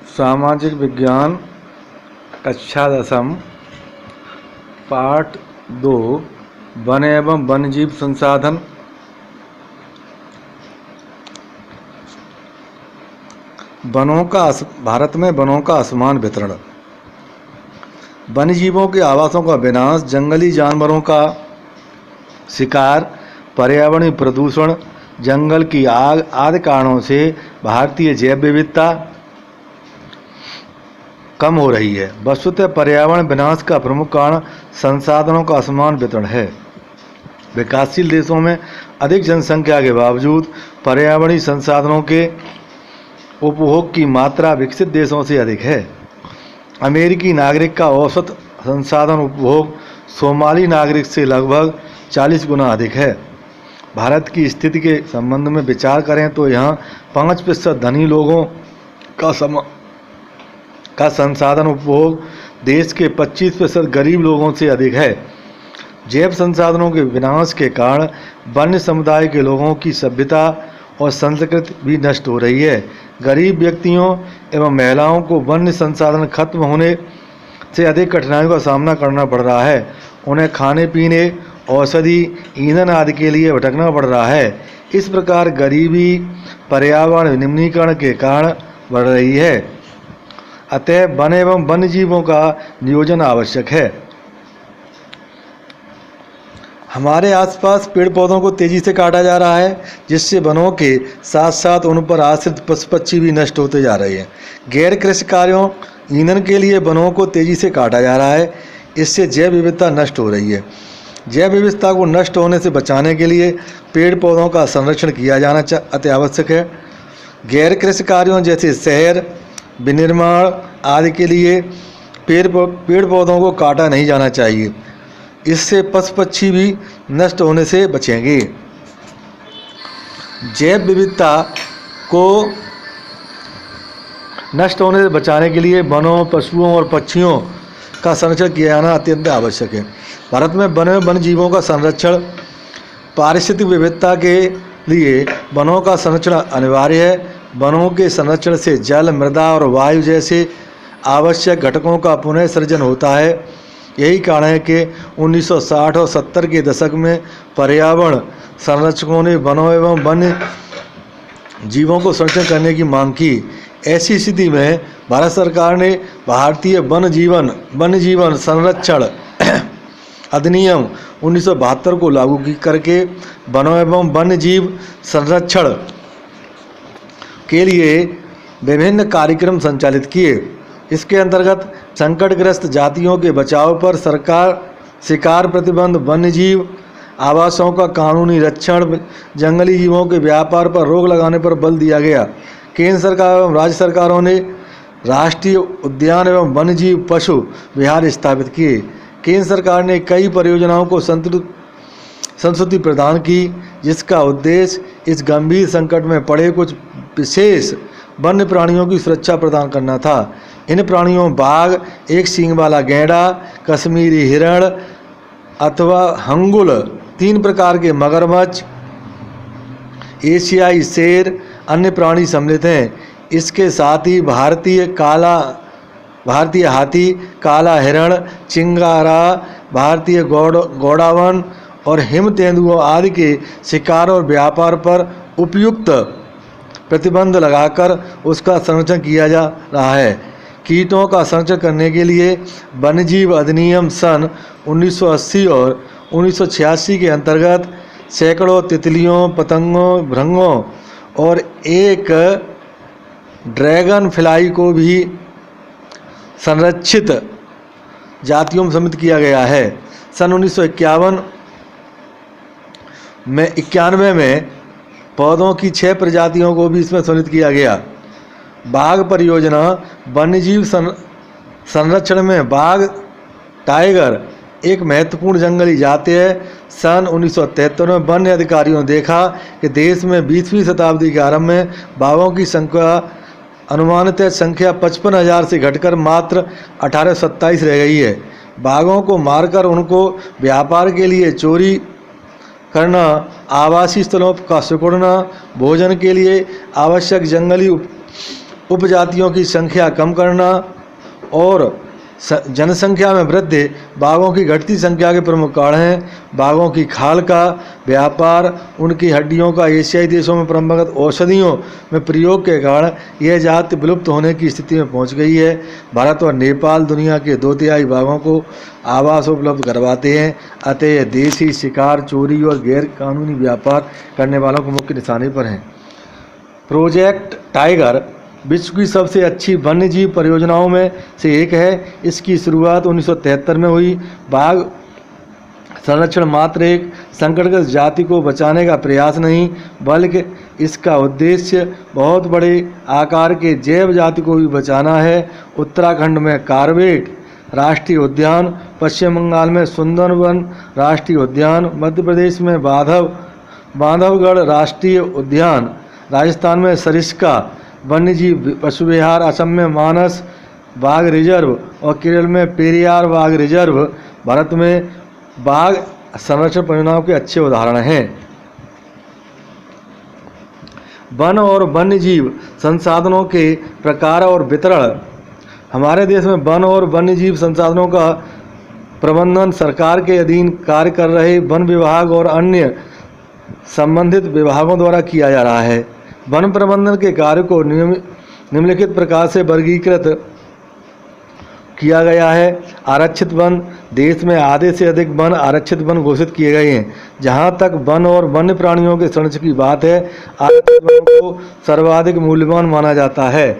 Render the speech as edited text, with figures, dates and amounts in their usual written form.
सामाजिक विज्ञान कक्षा 10 पाठ 2 वन एवं वन्यजीव संसाधन। भारत में वनों का असमान वितरण, वन्यजीवों के आवासों का विनाश, जंगली जानवरों का शिकार, पर्यावरणीय प्रदूषण, जंगल की आग आदि कारणों से भारतीय जैव विविधता कम हो रही है। वस्तुतः पर्यावरण विनाश का प्रमुख कारण संसाधनों का असमान वितरण है। विकासशील देशों में अधिक जनसंख्या के बावजूद पर्यावरणीय संसाधनों के उपभोग की मात्रा विकसित देशों से अधिक है। अमेरिकी नागरिक का औसत संसाधन उपभोग सोमाली नागरिक से लगभग 40 गुना अधिक है। भारत की स्थिति के संबंध में विचार करें तो यहाँ 5% धनी लोगों का संसाधन उपभोग देश के 25% गरीब लोगों से अधिक है। जैव संसाधनों के विनाश के कारण वन्य समुदाय के लोगों की सभ्यता और संस्कृति भी नष्ट हो रही है। गरीब व्यक्तियों एवं महिलाओं को वन्य संसाधन खत्म होने से अधिक कठिनाइयों का सामना करना पड़ रहा है। उन्हें खाने पीने, औषधि, ईंधन आदि के लिए भटकना पड़ रहा है। इस प्रकार गरीबी पर्यावरण निम्नीकरण के कारण बढ़ रही है। अतः वन एवं वन्यजीवों का नियोजन आवश्यक है। हमारे आसपास पेड़ पौधों को तेजी से काटा जा रहा है, जिससे वनों के साथ साथ उन पर आश्रित पशु पक्षी भी नष्ट होते जा रहे हैं। गैर कृषि कार्यों, ईंधन के लिए वनों को तेजी से काटा जा रहा है। इससे जैव विविधता नष्ट हो रही है। जैव विविधता को नष्ट होने से बचाने के लिए पेड़ पौधों का संरक्षण किया जाना अति आवश्यक है। गैर कृषि कार्यों जैसे शहर विनिर्माण आदि के लिए पेड़ पौधों को काटा नहीं जाना चाहिए। इससे पशु पक्षी भी नष्ट होने से बचेंगे। जैव विविधता को नष्ट होने से बचाने के लिए वनों, पशुओं और पक्षियों का संरक्षण किया जाना अत्यंत आवश्यक है। भारत में वन्य जीवों का संरक्षण, पारिस्थितिक विविधता के लिए वनों का संरक्षण अनिवार्य है। वनों के संरक्षण से जल, मृदा और वायु जैसे आवश्यक घटकों का पुनः सृजन होता है। यही कारण है कि 1960 और 70 के दशक में पर्यावरण संरक्षकों ने वनों एवं वन्य जीवों को संरक्षण करने की मांग की। ऐसी स्थिति में भारत सरकार ने भारतीय वन्य जीवन संरक्षण अधिनियम 1972 को लागू करके वनों एवं वन्य जीव संरक्षण के लिए विभिन्न कार्यक्रम संचालित किए। इसके अंतर्गत संकटग्रस्त जातियों के बचाव पर सरकार, शिकार प्रतिबंध, वन्यजीव आवासों का कानूनी रक्षण, जंगली जीवों के व्यापार पर रोक लगाने पर बल दिया गया। केंद्र सरकार एवं राज्य सरकारों ने राष्ट्रीय उद्यान एवं वन्यजीव पशु विहार स्थापित किए। केंद्र सरकार ने कई परियोजनाओं को संस्तुति प्रदान की, जिसका उद्देश्य इस गंभीर संकट में पड़े कुछ विशेष वन्य प्राणियों की सुरक्षा प्रदान करना था। इन प्राणियों बाघ, एक सींग वाला गैंडा, कश्मीरी हिरण अथवा हंगुल, 3 प्रकार के मगरमच्छ, एशियाई शेर, अन्य प्राणी सम्मिलित हैं। इसके साथ ही भारतीय हाथी, काला हिरण, चिंगारा, भारतीय गौड़ावन और हिम तेंदुओं आदि के शिकार और व्यापार पर उपयुक्त प्रतिबंध लगाकर उसका संरक्षण किया जा रहा है। कीटों का संरक्षण करने के लिए वन्यजीव अधिनियम सन 1980 और 1986 के अंतर्गत सैकड़ों तितलियों, पतंगों, भृंगों और एक ड्रैगन फ्लाई को भी संरक्षित जातियों में सम्मिलित किया गया है। सन 1991 में पौधों की 6 प्रजातियों को भी इसमें सम्मिलित किया गया। बाघ परियोजना वन्यजीव संरक्षण में बाघ, टाइगर एक महत्वपूर्ण जंगली जाति है। सन 1973 में वन्य अधिकारियों ने देखा कि देश में 20वीं शताब्दी के आरंभ में बाघों की संख्या अनुमानित संख्या 55,000 से घटकर मात्र 1827 रह गई है। बाघों को मारकर उनको व्यापार के लिए चोरी करना, आवासीय स्थलों का सिकुड़ना, भोजन के लिए आवश्यक जंगली उपजातियों की संख्या कम करना और जनसंख्या में वृद्धि बाघों की घटती संख्या के प्रमुख कारण हैं। बाघों की खाल का व्यापार, उनकी हड्डियों का एशियाई देशों में परंपरागत औषधियों में प्रयोग के कारण यह जाति विलुप्त होने की स्थिति में पहुंच गई है। भारत और नेपाल दुनिया के 2/3 बाघों को आवास उपलब्ध करवाते हैं, अतः यह देशी शिकार, चोरी और गैर कानूनी व्यापार करने वालों के मुख्य निशाने पर हैं। प्रोजेक्ट टाइगर विश्व की सबसे अच्छी वन्यजीव परियोजनाओं में से एक है। इसकी शुरुआत 1973 में हुई। बाघ संरक्षण मात्र एक संकटग्रस्त जाति को बचाने का प्रयास नहीं, बल्कि इसका उद्देश्य बहुत बड़े आकार के जैव जाति को भी बचाना है। उत्तराखंड में कार्बेट राष्ट्रीय उद्यान, पश्चिम बंगाल में सुंदरवन राष्ट्रीय उद्यान, मध्य प्रदेश में बांधवगढ़ राष्ट्रीय उद्यान, राजस्थान में सरिस्का वन्यजीव पशु विहार, असम में मानस बाघ रिजर्व और केरल में पेरियार बाघ रिजर्व भारत में बाघ संरक्षण परियोजनाओं के अच्छे उदाहरण हैं। वन और वन्यजीव संसाधनों के प्रकार और वितरण। हमारे देश में वन और वन्यजीव संसाधनों का प्रबंधन सरकार के अधीन कार्य कर रहे वन विभाग और अन्य संबंधित विभागों द्वारा किया जा रहा है। वन प्रबंधन के कार्य को निम्नलिखित प्रकार से वर्गीकृत किया गया है। आरक्षित वन। देश में आधे से अधिक वन आरक्षित वन घोषित किए गए हैं। जहां तक वन और वन्य प्राणियों के संरक्षण की बात है, आरक्षित वन को सर्वाधिक मूल्यवान माना जाता है।